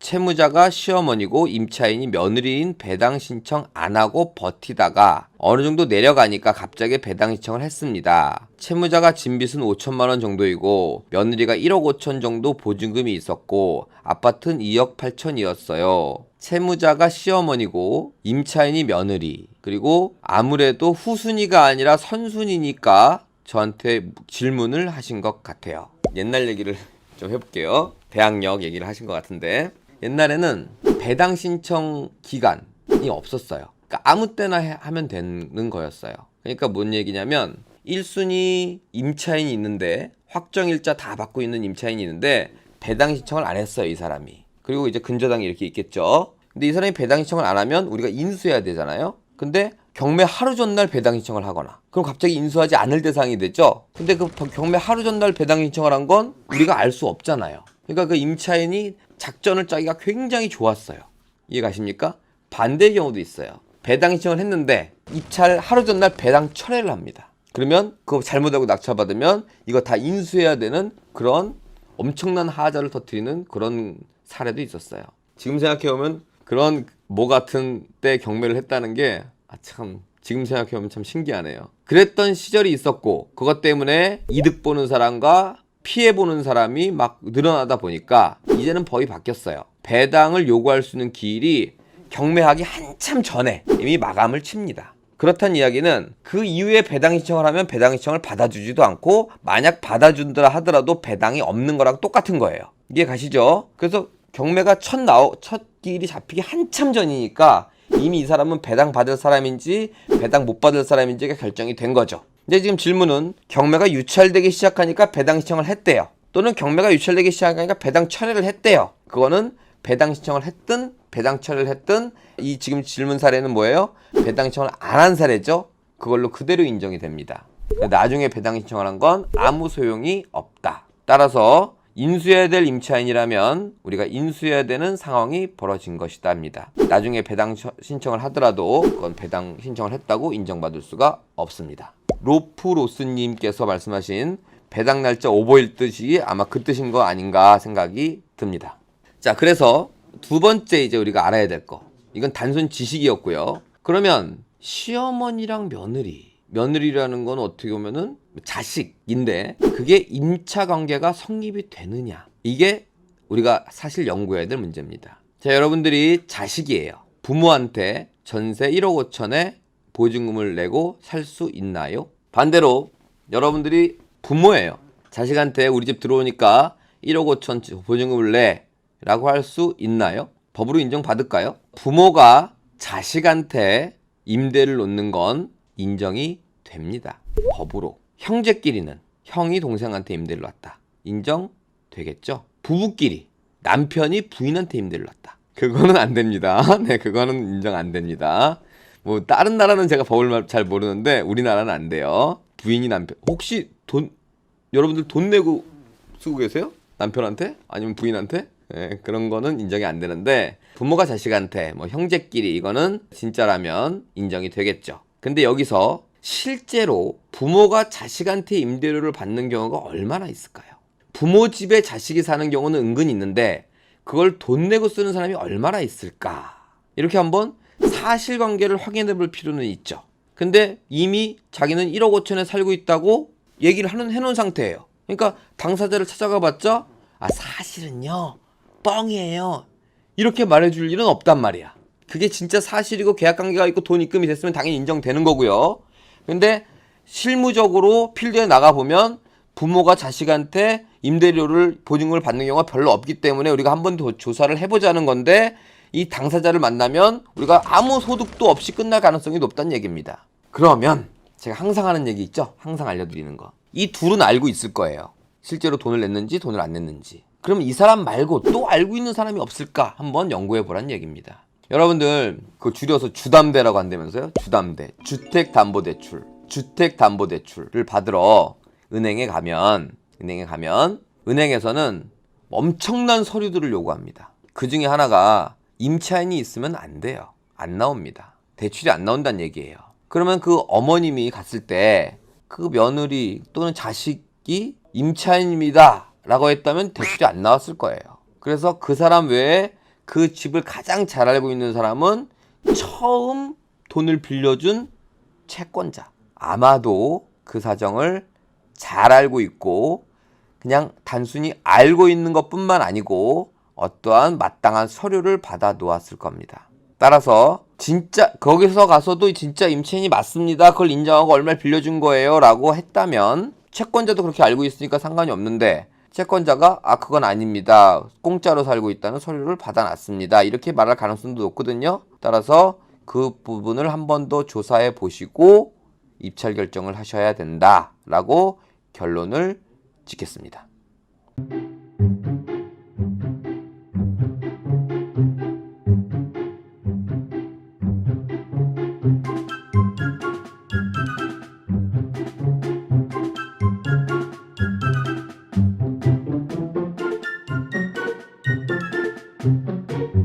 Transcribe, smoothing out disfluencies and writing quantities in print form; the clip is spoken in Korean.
채무자가 시어머니고 임차인이 며느리인 배당 신청 안 하고 버티다가 어느 정도 내려가니까 갑자기 배당 신청을 했습니다. 채무자가 진 빚은 5천만 원 정도이고 며느리가 1억 5천 정도 보증금이 있었고 아파트는 2억 8천이었어요. 채무자가 시어머니고 임차인이 며느리, 그리고 아무래도 후순위가 아니라 선순위니까 저한테 질문을 하신 것 같아요. 옛날 얘기를 좀 해볼게요. 대학력 얘기를 하신 것 같은데, 옛날에는 배당 신청 기간이 없었어요. 그러니까 아무 때나 하면 되는 거였어요. 그러니까 뭔 얘기냐면 1순위 임차인이 있는데, 확정일자 다 받고 있는 임차인이 있는데 배당 신청을 안 했어요, 이 사람이. 그리고 이제 근저당이 이렇게 있겠죠. 근데 이 사람이 배당 신청을 안 하면 우리가 인수해야 되잖아요. 근데 경매 하루 전날 배당 신청을 하거나, 그럼 갑자기 인수하지 않을 대상이 되죠. 근데 그 경매 하루 전날 배당 신청을 한 건 우리가 알 수 없잖아요. 그러니까 그 임차인이 작전을 짜기가 굉장히 좋았어요. 이해가십니까? 반대의 경우도 있어요. 배당 신청을 했는데 입찰 하루 전날 배당 철회를 합니다. 그러면 그거 잘못하고 낙찰받으면 이거 다 인수해야 되는 그런 엄청난 하자를 터뜨리는 그런 사례도 있었어요. 지금 생각해보면 그런 뭐 같은 때 경매를 했다는 게 참 지금 생각해보면 참 신기하네요. 그랬던 시절이 있었고, 그것 때문에 이득 보는 사람과 피해 보는 사람이 막 늘어나다 보니까 이제는 법이 바뀌었어요. 배당을 요구할 수 있는 기일이 경매하기 한참 전에 이미 마감을 칩니다. 그렇다는 이야기는 그 이후에 배당 신청을 하면 배당 신청을 받아주지도 않고, 만약 받아준다 하더라도 배당이 없는 거랑 똑같은 거예요. 이해 가시죠? 그래서 경매가 첫 기일이 잡히기 한참 전이니까 이미 이 사람은 배당 받을 사람인지 배당 못 받을 사람인지가 결정이 된 거죠. 근데 지금 질문은 경매가 유찰되기 시작하니까 배당 신청을 했대요. 또는 경매가 유찰되기 시작하니까 배당 철회를 했대요. 그거는 배당 신청을 했든 배당 철회를 했든 이 지금 질문 사례는 뭐예요? 배당 신청을 안 한 사례죠. 그걸로 그대로 인정이 됩니다. 나중에 배당 신청을 한 건 아무 소용이 없다. 따라서 인수해야 될 임차인이라면 우리가 인수해야 되는 상황이 벌어진 것이다 합니다. 나중에 배당 신청을 하더라도 그건 배당 신청을 했다고 인정받을 수가 없습니다. 로프로스님께서 말씀하신 배당 날짜 오버일 뜻이 아마 그 뜻인 거 아닌가 생각이 듭니다. 자, 그래서 두 번째 이제 우리가 알아야 될 거, 이건 단순 지식이었고요. 그러면 시어머니랑 며느리라는 건 어떻게 보면은 자식인데 그게 임차 관계가 성립이 되느냐, 이게 우리가 사실 연구해야 될 문제입니다. 자, 여러분들이 자식이에요. 부모한테 전세 1억 5천에 보증금을 내고 살 수 있나요? 반대로 여러분들이 부모예요. 자식한테 우리 집 들어오니까 1억 5천 보증금을 내 라고 할 수 있나요? 법으로 인정받을까요? 부모가 자식한테 임대를 놓는 건 인정이 됩니다. 법으로. 형제끼리는 형이 동생한테 임대를 놨다, 인정되겠죠? 부부끼리 남편이 부인한테 임대를 놨다, 그거는 안 됩니다. 네, 그거는 인정 안 됩니다. 뭐 다른 나라는 제가 법을 잘 모르는데 우리나라는 안 돼요. 부인이 남편, 혹시 여러분들 돈 내고 쓰고 계세요? 남편한테? 아니면 부인한테? 네, 그런 거는 인정이 안 되는데 부모가 자식한테, 뭐 형제끼리, 이거는 진짜라면 인정이 되겠죠. 근데 여기서 실제로 부모가 자식한테 임대료를 받는 경우가 얼마나 있을까요? 부모 집에 자식이 사는 경우는 은근히 있는데 그걸 돈 내고 쓰는 사람이 얼마나 있을까? 이렇게 한번 사실관계를 확인해 볼 필요는 있죠. 근데 이미 자기는 1억 5천에 살고 있다고 얘기를 해놓은 상태예요. 그러니까 당사자를 찾아가 봤자 사실은요 뻥이에요, 이렇게 말해줄 일은 없단 말이야. 그게 진짜 사실이고 계약관계가 있고 돈 입금이 됐으면 당연히 인정되는 거고요. 근데 실무적으로 필드에 나가보면 부모가 자식한테 임대료를, 보증금을 받는 경우가 별로 없기 때문에 우리가 한 번 더 조사를 해보자는 건데, 이 당사자를 만나면 우리가 아무 소득도 없이 끝날 가능성이 높다는 얘기입니다. 그러면 제가 항상 하는 얘기 있죠? 항상 알려드리는 거. 이 둘은 알고 있을 거예요. 실제로 돈을 냈는지 돈을 안 냈는지. 그럼 이 사람 말고 또 알고 있는 사람이 없을까? 한번 연구해보라는 얘기입니다. 여러분들 그 줄여서 주담대라고 한다면서요? 주담대. 주택담보대출을 받으러 은행에 가면 은행에서는 엄청난 서류들을 요구합니다. 그 중에 하나가 임차인이 있으면 안 돼요. 안 나옵니다. 대출이 안 나온다는 얘기예요. 그러면 그 어머님이 갔을 때 그 며느리 또는 자식이 임차인입니다 라고 했다면 대출이 안 나왔을 거예요. 그래서 그 사람 외에 그 집을 가장 잘 알고 있는 사람은 처음 돈을 빌려준 채권자. 아마도 그 사정을 잘 알고 있고 그냥 단순히 알고 있는 것뿐만 아니고 어떠한 마땅한 서류를 받아 놓았을 겁니다. 따라서 진짜 거기서 가서도 진짜 임차인이 맞습니다. 그걸 인정하고 얼마를 빌려준 거예요 라고 했다면 채권자도 그렇게 알고 있으니까 상관이 없는데 채권자가 그건 아닙니다. 공짜로 살고 있다는 서류를 받아놨습니다. 이렇게 말할 가능성도 높거든요. 따라서 그 부분을 한 번 더 조사해 보시고 입찰 결정을 하셔야 된다라고 결론을 짓겠습니다.